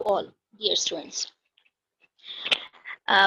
all, dear students.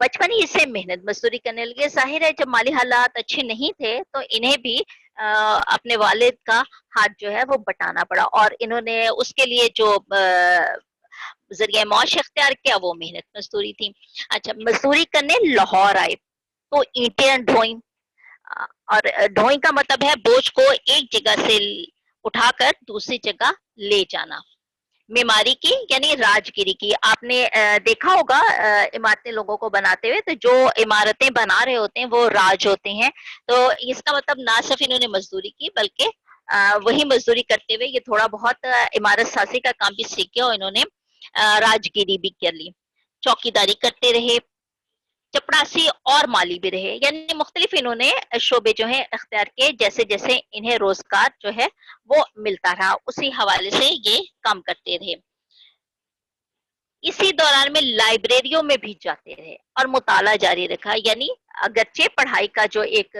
بچپن ہی سے محنت مزدوری کرنے لگے. ظاہر ہے جب مالی حالات اچھے نہیں تھے تو انہیں بھی اپنے والد کا ہاتھ جو ہے وہ بٹانا پڑا, اور انہوں نے اس کے لیے جو ذریعہ معاش اختیار کیا وہ محنت مزدوری تھی. اچھا, مزدوری کرنے لاہور آئے تو اینٹیں ڈھوئیں, اور ڈھوئیں کا مطلب ہے بوجھ کو ایک جگہ سے اٹھا کر دوسری جگہ لے جانا. معماری کی یعنی راجگیری کی. آپ نے دیکھا ہوگا عمارتیں لوگوں کو بناتے ہوئے, تو جو عمارتیں بنا رہے ہوتے ہیں وہ راج ہوتے ہیں. تو اس کا مطلب نہ صرف انہوں نے مزدوری کی بلکہ وہی مزدوری کرتے ہوئے یہ تھوڑا بہت عمارت سازی کا کام بھی سیکھ گیا, اور انہوں نے راجگیری بھی کر لی. چوکیداری کرتے رہے, چپڑاسی اور مالی بھی رہے, یعنی مختلف انہوں نے شعبے جو ہیں اختیار کیے. جیسے جیسے انہیں روزگار جو ہے وہ ملتا رہا اسی حوالے سے یہ کام کرتے رہے. اسی دوران میں لائبریریوں میں بھی جاتے رہے اور مطالعہ جاری رکھا. یعنی اگرچہ پڑھائی کا جو ایک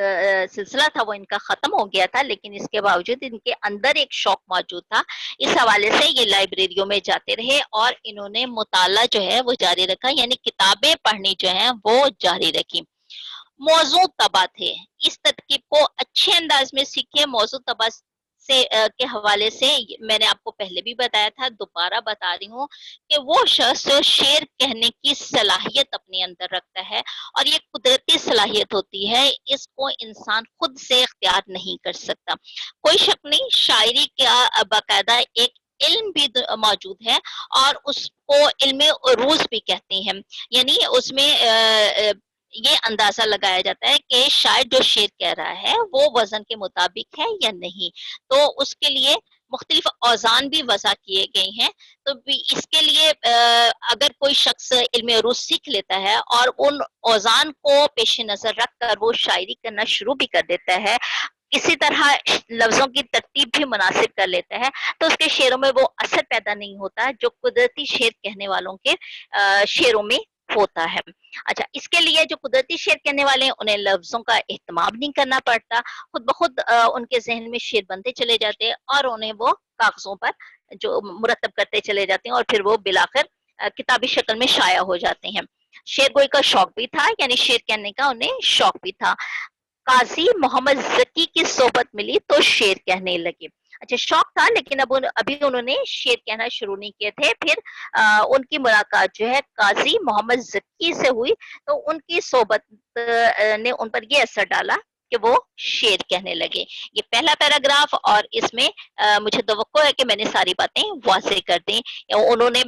سلسلہ تھا وہ ان کا ختم ہو گیا تھا, لیکن اس کے باوجود ان کے اندر ایک شوق موجود تھا. اس حوالے سے یہ لائبریریوں میں جاتے رہے اور انہوں نے مطالعہ جو ہے وہ جاری رکھا, یعنی کتابیں پڑھنی جو ہیں وہ جاری رکھی. موضوع طبع تھے, اس ترکیب کو اچھے انداز میں سیکھے. موضوع طبع سے کے حوالے سے میں نے آپ کو پہلے بھی بتایا تھا, دوبارہ بتا رہی ہوں کہ وہ شخص جو شعر کہنے کی صلاحیت اپنے اندر رکھتا ہے, اور یہ قدرتی صلاحیت ہوتی ہے, اس کو انسان خود سے اختیار نہیں کر سکتا. کوئی شک نہیں, شاعری کا باقاعدہ ایک علم بھی موجود ہے, اور اس کو علم عروض بھی کہتے ہیں. یعنی اس میں یہ اندازہ لگایا جاتا ہے کہ شاعر جو شعر کہہ رہا ہے وہ وزن کے مطابق ہے یا نہیں. تو اس کے لیے مختلف اوزان بھی وضع کیے گئے ہیں. تو اس کے لیے اگر کوئی شخص علم عروض سیکھ لیتا ہے اور ان اوزان کو پیش نظر رکھ کر وہ شاعری کرنا شروع بھی کر دیتا ہے, اسی طرح لفظوں کی ترتیب بھی مناسب کر لیتا ہے, تو اس کے شعروں میں وہ اثر پیدا نہیں ہوتا جو قدرتی شعر کہنے والوں کے شعروں میں ہوتا ہے. اچھا, اس کے لیے جو قدرتی شعر کہنے والے ہیں انہیں لفظوں کا اہتمام نہیں کرنا پڑتا, خود بخود ان کے ذہن میں شعر بنتے چلے جاتے ہیں اور انہیں وہ کاغذوں پر جو مرتب کرتے چلے جاتے ہیں, اور پھر وہ بلاخر کتابی شکل میں شائع ہو جاتے ہیں. شعر گوئی کا شوق بھی تھا, یعنی شعر کہنے کا انہیں شوق بھی تھا. قاضی محمد ذکی کی صحبت ملی تو شعر کہنے لگے. اچھا, شوق تھا لیکن ابھی انہوں نے شعر کہنا شروع نہیں کیے تھے. پھر ان کی ملاقات جو ہے قاضی محمد ذکی سے ہوئی, تو ان کی صحبت نے ان پر یہ اثر ڈالا کہ وہ شعر کہنے لگے. یہ پہلا پیراگراف, اور اس میں مجھے توقع ہے کہ میں نے ساری باتیں واضح کر دیں. انہوں نے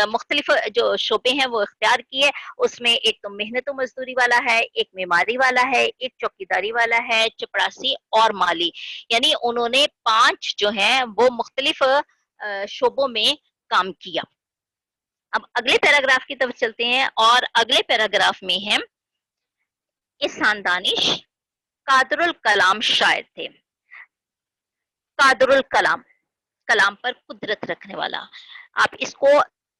مختلف جو شعبے ہیں وہ اختیار کیے. اس میں ایک تو محنت و مزدوری والا ہے, ایک معماری والا ہے, ایک چوکیداری والا ہے, چپڑاسی اور مالی. یعنی انہوں نے 5 جو ہیں وہ مختلف شعبوں میں کام کیا. اب اگلے پیراگراف کی طرف چلتے ہیں, اور اگلے پیراگراف میں ہے احسان دانش قادر الکلام شاعر تھے. قادر الکلام, کلام پر قدرت رکھنے والا. آپ اس کو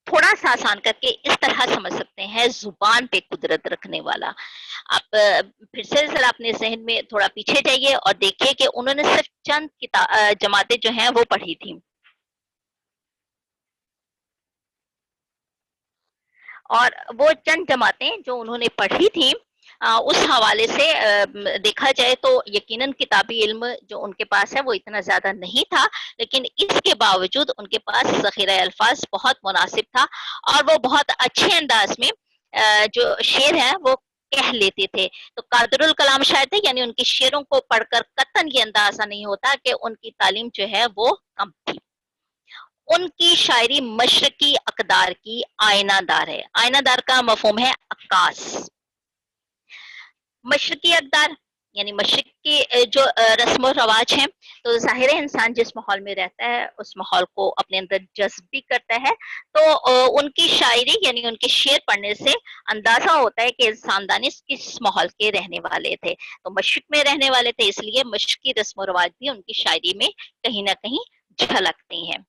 تھوڑا سا آسان کر کے اس طرح سمجھ سکتے ہیں, زبان پہ قدرت رکھنے والا. آپ پھر سے ذرا اپنے ذہن میں تھوڑا پیچھے جائیے اور دیکھیے کہ انہوں نے صرف چند جماعتیں جو ہیں وہ پڑھی تھیں, اور وہ چند جماعتیں جو انہوں نے پڑھی تھیں اس حوالے سے دیکھا جائے تو یقیناً کتابی علم جو ان کے پاس ہے وہ اتنا زیادہ نہیں تھا, لیکن اس کے باوجود ان کے پاس ذخیرہ الفاظ بہت مناسب تھا, اور وہ بہت اچھے انداز میں جو شعر ہے وہ کہہ لیتے تھے. تو قادر الکلام شاعر تھے, یعنی ان کے شعروں کو پڑھ کر قطعاً یہ اندازہ نہیں ہوتا کہ ان کی تعلیم جو ہے وہ کم تھی. ان کی شاعری مشرقی اقدار کی آئینہ دار ہے. آئینہ دار کا مفہوم ہے عکاس. مشرقی اقدار یعنی مشرق کی جو رسم و رواج ہیں, تو ظاہر انسان جس ماحول میں رہتا ہے اس ماحول کو اپنے اندر جذب بھی کرتا ہے. تو ان کی شاعری یعنی ان کے شعر پڑھنے سے اندازہ ہوتا ہے کہ انسان دانش کس ماحول کے رہنے والے تھے. تو مشرق میں رہنے والے تھے, اس لیے مشرقی رسم و رواج بھی ان کی شاعری میں کہیں نہ کہیں جھلکتی ہیں.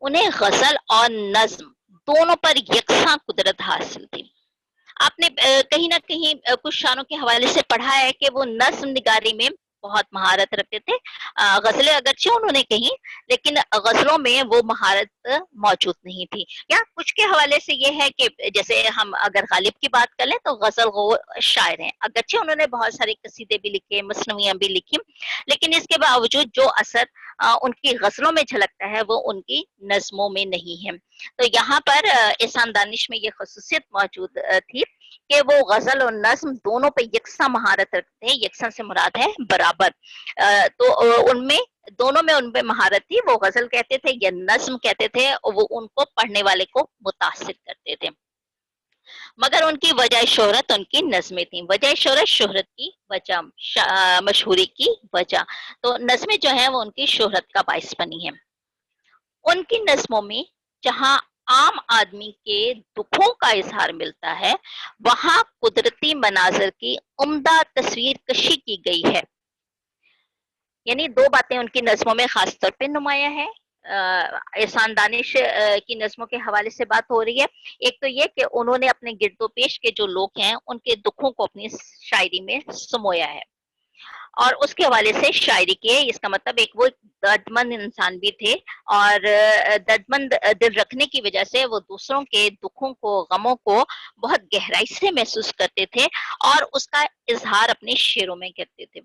انہیں غزل اور نظم دونوں پر یکساں قدرت حاصل تھی. آپ نے کہیں نہ کہیں کچھ شانوں کے حوالے سے پڑھا ہے کہ وہ نظم نگاری میں بہت مہارت رکھتے تھے. غزلیں اگرچہ انہوں نے کہیں لیکن غزلوں میں وہ مہارت موجود نہیں تھی. یا کچھ کے حوالے سے یہ ہے کہ جیسے ہم اگر غالب کی بات کر لیں تو غزل وہ شاعر ہیں, اگرچہ انہوں نے بہت سارے قصیدے بھی لکھے, مثنویاں بھی لکھی, لیکن اس کے باوجود جو اثر ان کی غزلوں میں جھلکتا ہے وہ ان کی نظموں میں نہیں ہے. تو یہاں پر احسان دانش میں یہ خصوصیت موجود تھی کہ وہ غزل اور نظم دونوں پہ یکساں مہارت رکھتے ہیں. یکساں سے مراد ہے برابر. تو ان میں دونوں میں ان پہ مہارت تھی. وہ غزل کہتے تھے یا نظم کہتے تھے, وہ ان کو پڑھنے والے کو متاثر کرتے تھے. مگر ان کی وجہ شہرت ان کی نظمیں تھیں. وجہ شہرت کی وجہ, مشہوری کی وجہ. تو نظمیں جو ہیں وہ ان کی شہرت کا باعث بنی ہیں. ان کی نظموں میں جہاں عام آدمی کے دکھوں کا اظہار ملتا ہے وہاں قدرتی مناظر کی عمدہ تصویر کشی کی گئی ہے. یعنی دو باتیں ان کی نظموں میں خاص طور پہ نمایاں ہے. احسان دانش کی نظموں کے حوالے سے بات ہو رہی ہے. ایک تو یہ کہ انہوں نے اپنے گرد و پیش کے جو لوگ ہیں ان کے دکھوں کو اپنی شاعری میں سمویا ہے, اور اس کے حوالے سے شاعری کی ہے. اس کا مطلب ایک وہ دردمند انسان بھی تھے, اور دردمند دل رکھنے کی وجہ سے وہ دوسروں کے دکھوں کو, غموں کو بہت گہرائی سے محسوس کرتے تھے اور اس کا اظہار اپنے شعروں میں کرتے تھے.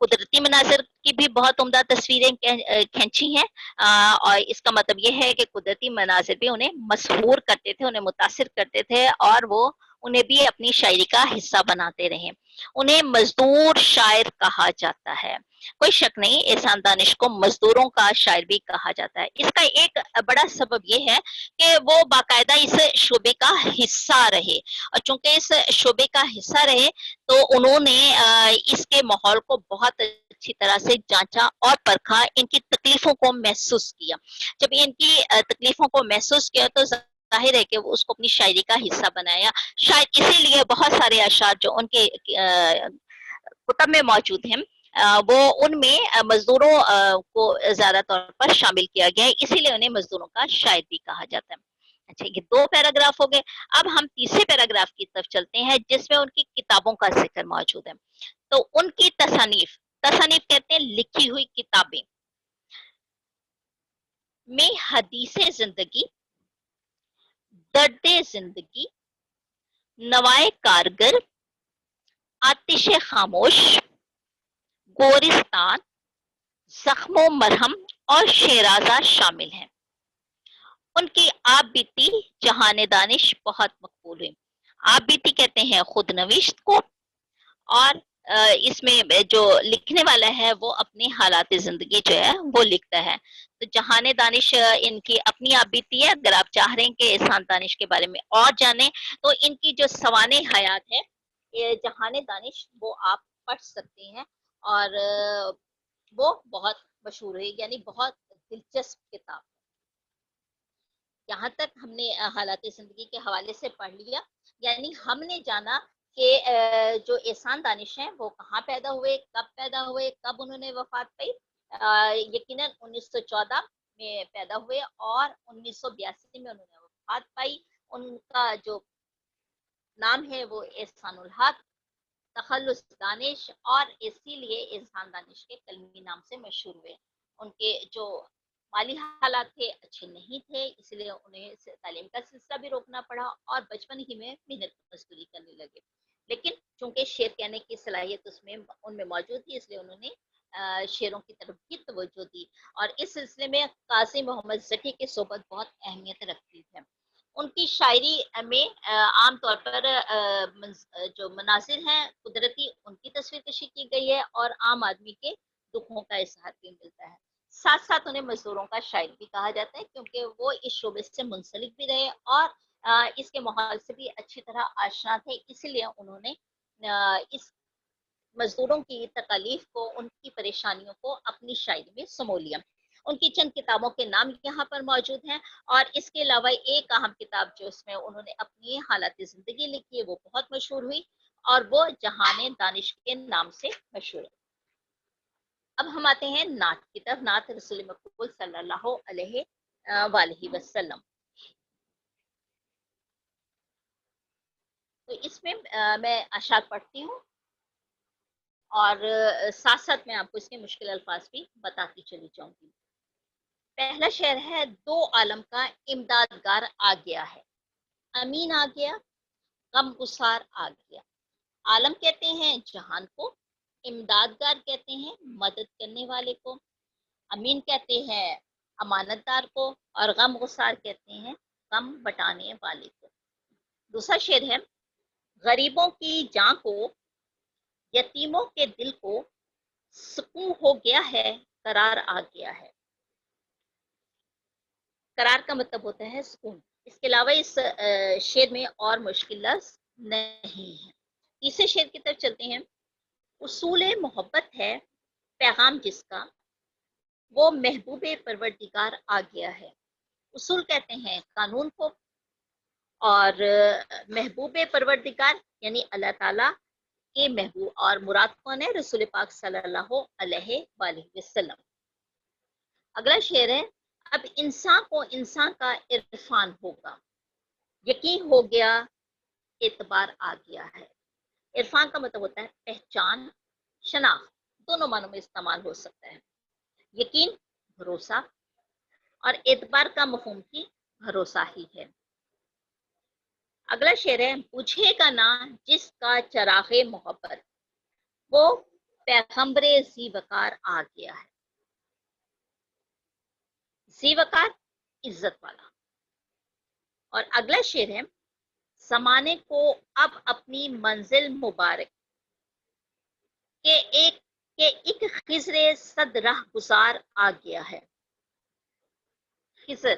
قدرتی مناظر کی بھی بہت عمدہ تصویریں کھینچی ہیں, اور اس کا مطلب یہ ہے کہ قدرتی مناظر بھی انہیں مسحور کرتے تھے, انہیں متاثر کرتے تھے, اور وہ انہیں بھی اپنی شاعری کا حصہ بناتے رہے. انہیں مزدور شاعر کہا جاتا ہے. کوئی شک نہیں, احسان دانش کو مزدوروں کا شاعر بھی کہا جاتا ہے. اس کا ایک بڑا سبب یہ ہے کہ وہ باقاعدہ اس شعبے کا حصہ رہے, اور چونکہ اس شعبے کا حصہ رہے تو انہوں نے اس کے ماحول کو بہت اچھی طرح سے جانچا اور پرکھا, ان کی تکلیفوں کو محسوس کیا. جب ان کی تکلیفوں کو محسوس کیا تو ظاہر ہے کہ وہ اس کو اپنی شاعری کا حصہ بنایا. شاید اسی لیے بہت سارے اشعار جو ان کے کتب میں موجود ہیں وہ ان میں مزدوروں کو زیادہ طور پر شامل کیا گیا ہے, اسی لیے انہیں مزدوروں کا شاعر بھی کہا جاتا ہے. اچھا, یہ دو پیراگراف ہو گئے. اب ہم تیسرے پیراگراف کی طرف چلتے ہیں جس میں ان کی کتابوں کا ذکر موجود ہے. تو ان کی تصانیف, تصانیف کہتے ہیں لکھی ہوئی کتابیں, میں حدیث زندگی, درد زندگی, نوائے کارگر, آتش خاموش, گورستان, زخم و مرہم اور شیرازہ شامل ہیں. ان کی آپ بیتی جہان دانش بہت مقبول ہوئی. آپ بیتی کہتے ہیں خود نوشت کو, اور اس میں جو لکھنے والا ہے وہ اپنی حالات زندگی جو ہے وہ لکھتا ہے. تو جہان دانش ان کی اپنی آپ بیتی ہے. اگر آپ چاہ رہے ہیں کہ احسان دانش کے بارے میں اور جانیں تو ان کی جو سوانح حیات ہے یہ جہان دانش وہ آپ پڑھ سکتے ہیں, اور وہ بہت مشہور ہے, یعنی بہت دلچسپ کتاب. یہاں تک ہم نے حالات زندگی کے حوالے سے پڑھ لیا, یعنی ہم نے جانا کہ جو احسان دانش ہیں وہ کہاں پیدا ہوئے, کب پیدا ہوئے, کب انہوں نے وفات پائی. یقیناً 1914 میں پیدا ہوئے اور 1982 میں انہوں نے وفات پائی. ان کا جو نام ہے وہ احسان الحق, تخلص دانش, اور اسی لیے احسان دانش کے کلمی نام سے مشہور ہوئے. ان کے جو مالی حالات تھے اچھے نہیں تھے, اس لیے انہیں تعلیم کا سلسلہ بھی روکنا پڑا اور بچپن ہی میں محنت مزدوری کرنے لگے. لیکن چونکہ شعر کہنے کی صلاحیت ان میں موجود تھی, اس لیے انہوں نے شعروں کی طرف بھی توجہ دی, اور اس سلسلے میں قاضی محمد ذکی کی صحبت بہت اہمیت رکھتی ہے. ان کی شاعری میں عام طور پر جو مناظر ہیں قدرتی ان کی تصویر کشی کی گئی ہے, اور عام آدمی کے دکھوں کا اظہار بھی ملتا ہے. ساتھ ساتھ انہیں مزدوروں کا شاعر بھی کہا جاتا ہے کیونکہ وہ اس شعبے سے منسلک بھی رہے اور اس کے ماحول سے بھی اچھی طرح آشنا تھے, اسی لیے انہوں نے اس مزدوروں کی تکالیف کو, ان کی پریشانیوں کو اپنی شاعری میں سمو لیا. ان کی چند کتابوں کے نام یہاں پر موجود ہیں, اور اس کے علاوہ ایک اہم کتاب جو اس میں انہوں نے اپنی حالات زندگی لکھی ہے وہ بہت مشہور ہوئی, اور وہ جہان دانش کے نام سے مشہور ہے. اب ہم آتے ہیں نعت کی طرف, نعت رسول مقبول صلی اللہ علیہ وآلہ وسلم. تو اس میں میں اشعار پڑھتی ہوں. اور ساتھ ساتھ میں آپ کو اس کے مشکل الفاظ بھی بتاتی چلی جاؤں گی۔ پہلا شعر ہے، دو عالم کا امدادگار آ گیا ہے، امین آ گیا، غم گسار آ گیا۔ عالم کہتے ہیں جہان کو، امدادگار کہتے ہیں مدد کرنے والے کو، امین کہتے ہیں امانت دار کو، اور غم گسار کہتے ہیں غم بٹانے والے کو۔ دوسرا شعر ہے، غریبوں کی جان کو، یتیموں کے دل کو، سکون ہو گیا ہے، قرار آ گیا ہے۔ قرار کا مطلب ہوتا ہے سکون۔ اس کے علاوہ اس شعر میں اور مشکل لفظ نہیں ہے۔ تیسرے شعر کی طرف چلتے ہیں، اصول محبت ہے پیغام جس کا، وہ محبوب پروردگار آ گیا ہے۔ اصول کہتے ہیں قانون کو، اور محبوب پروردگار یعنی اللہ تعالیٰ کے محبوب، اور مراد کون ہے؟ رسول پاک صلی اللہ علیہ وآلہ وسلم۔ اگلا شعر ہے، اب انسان کو انسان کا عرفان ہوگا، یقین ہو گیا، اعتبار آ گیا ہے۔ عرفان کا مطلب ہوتا ہے پہچان، شناخت، دونوں معنوں میں استعمال ہو سکتا ہے۔ یقین بھروسہ، اور اعتبار کا مفہوم کی بھروسہ ہی ہے۔ اگلا شعر ہے، بجھے گا نہ جس کا چراغ محبت، وہ پیغمبر ذی وقار آ گیا ہے۔ ذی وقار عزت والا۔ اور اگلا شعر ہے، زمانے کو اب اپنی منزل مبارک کہ ایک خضر صد رہ گزار آ گیا ہے۔ خضر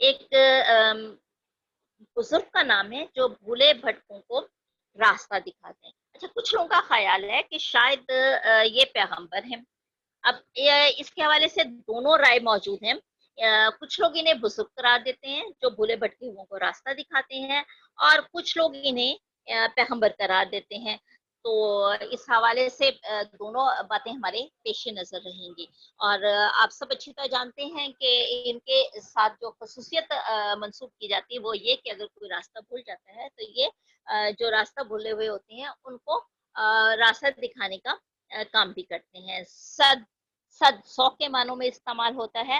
ایک بزرگ کا نام ہے جو بھولے بھٹکوں کو راستہ دکھاتے ہیں۔ اچھا، کچھ لوگوں کا خیال ہے کہ شاید یہ پیغمبر ہیں۔ اب اس کے حوالے سے دونوں رائے موجود ہیں۔ کچھ لوگ انہیں بزرگ قرار دیتے ہیں جو بھولے بھٹکے ہوئوں کو راستہ دکھاتے ہیں، اور کچھ لوگ انہیں پیغمبر قرار دیتے ہیں۔ تو اس حوالے سے دونوں باتیں ہمارے پیش نظر رہیں گی۔ اور آپ سب اچھی طرح جانتے ہیں کہ ان کے ساتھ جو خصوصیت منسوب کی جاتی ہے وہ یہ کہ اگر کوئی راستہ بھول جاتا ہے تو یہ جو راستہ بھولے ہوئے ہوتے ہیں ان کو راستہ دکھانے کا کام بھی کرتے ہیں۔ صد 100 کے معنوں میں استعمال ہوتا ہے،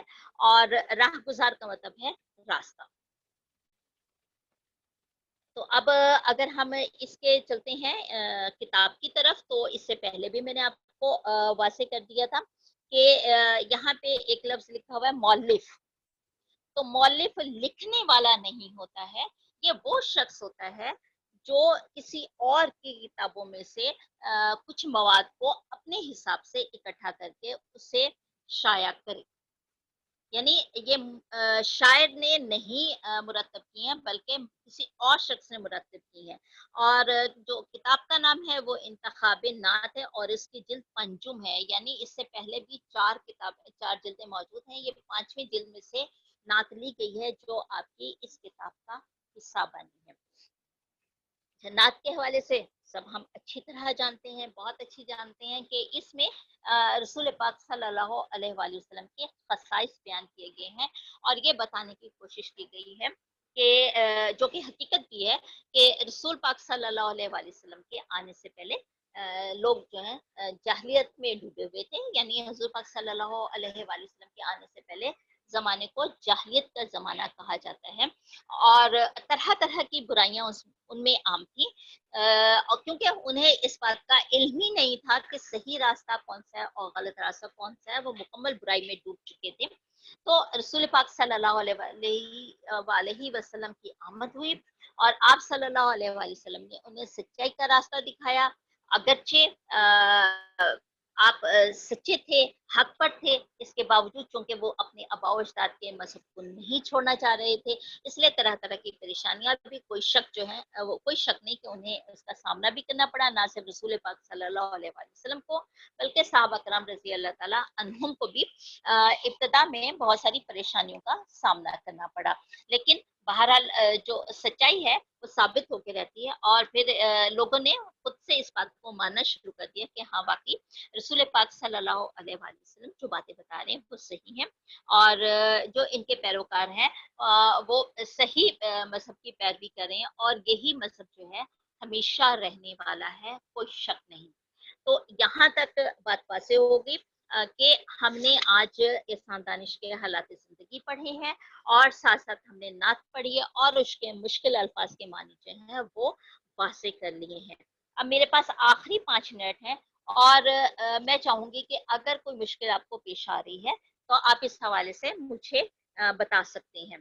اور راہ گزار کا مطلب ہے راستہ۔ تو اب اگر ہم اس کے چلتے ہیں کتاب کی طرف، تو اس سے پہلے بھی میں نے آپ کو واضح کر دیا تھا کہ یہاں پہ ایک لفظ لکھا ہوا ہے مؤلف۔ تو مؤلف لکھنے والا نہیں ہوتا ہے، یہ وہ شخص ہوتا ہے جو کسی اور کی کتابوں میں سے کچھ مواد کو اپنے حساب سے اکٹھا کر کے اسے شائع کرے۔ یعنی یہ شاعر نے نہیں مرتب کی ہیں بلکہ کسی اور شخص نے مرتب کی ہیں۔ اور جو کتاب کا نام ہے وہ انتخاب نعت ہے، اور اس کی جلد پنجم ہے، یعنی اس سے پہلے بھی 4 جلدیں موجود ہیں۔ یہ 5ویں جلد میں سے نعت لی گئی ہے جو آپ کی اس کتاب کا حصہ بنی ہے۔ نعت کے حوالے سے سب ہم اچھی طرح جانتے ہیں، بہت اچھی جانتے ہیں کہ اس میں رسول پاک صلی اللہ علیہ وآلہ وسلم کے خصائص بیان کیے گئے ہیں، اور یہ بتانے کی کوشش کی گئی ہے کہ جو کہ حقیقت بھی ہے کہ رسول پاک صلی اللہ علیہ وآلہ وسلم کے آنے سے پہلے لوگ جو ہیں جاہلیت میں ڈوبے ہوئے تھے، یعنی حضور پاک صلی اللہ علیہ وآلہ وسلم کے آنے سے پہلے زمانے کو جاہلیت کا زمانہ کہا جاتا ہے، اور طرح طرح کی برائیاں ان میں عام تھی، اور کیونکہ انہیں اس بات کا علم ہی نہیں تھا کہ صحیح راستہ کون سا ہے اور غلط راستہ کون سا ہے، وہ مکمل برائی میں ڈوب چکے تھے۔ تو رسول پاک صلی اللہ علیہ وسلم کی آمد ہوئی، اور آپ صلی اللہ علیہ وآلہ وسلم نے انہیں سچائی کا راستہ دکھایا۔ اگرچہ آپ سچے تھے، حق پر تھے، اس کے باوجود چونکہ وہ اپنے آباء و اجداد کے مذہب کو نہیں چھوڑنا چاہ رہے تھے، اس لیے طرح طرح کی پریشانیاں بھی، کوئی شک جو ہے وہ کوئی شک نہیں کہ انہیں اس کا سامنا بھی کرنا پڑا، نہ صرف رسول پاک صلی اللہ علیہ وآلہ وسلم کو بلکہ صحابہ کرام رضی اللہ تعالیٰ عنہم کو بھی ابتدا میں بہت ساری پریشانیوں کا سامنا کرنا پڑا، لیکن بہرحال جو سچائی ہے وہ ثابت ہو کے رہتی ہے، اور پھر لوگوں نے خود سے اس بات کو ماننا شروع کر دیا کہ ہاں واقعی رسول پاک صلی اللہ علیہ وآلہ وسلم جو باتیں بتا رہے ہیں وہ صحیح ہیں، اور جو ان کے پیروکار ہیں وہ صحیح مذہب کی پیروی کریں، اور یہی مذہب جو ہے ہمیشہ رہنے والا ہے، کوئی شک نہیں۔ تو یہاں تک بات واضح ہوگی کہ ہم نے آج احسان دانش کے حالات زندگی پڑھے ہیں اور ساتھ ساتھ ہم نے نعت پڑھی ہے اور اس کے مشکل الفاظ کے معنی جو ہیں وہ واضح کر لیے ہیں. اب میرے پاس آخری 5 منٹ ہیں اور میں چاہوں گی کہ اگر کوئی مشکل آپ کو پیش آ رہی ہے تو آپ اس حوالے سے مجھے بتا سکتے ہیں.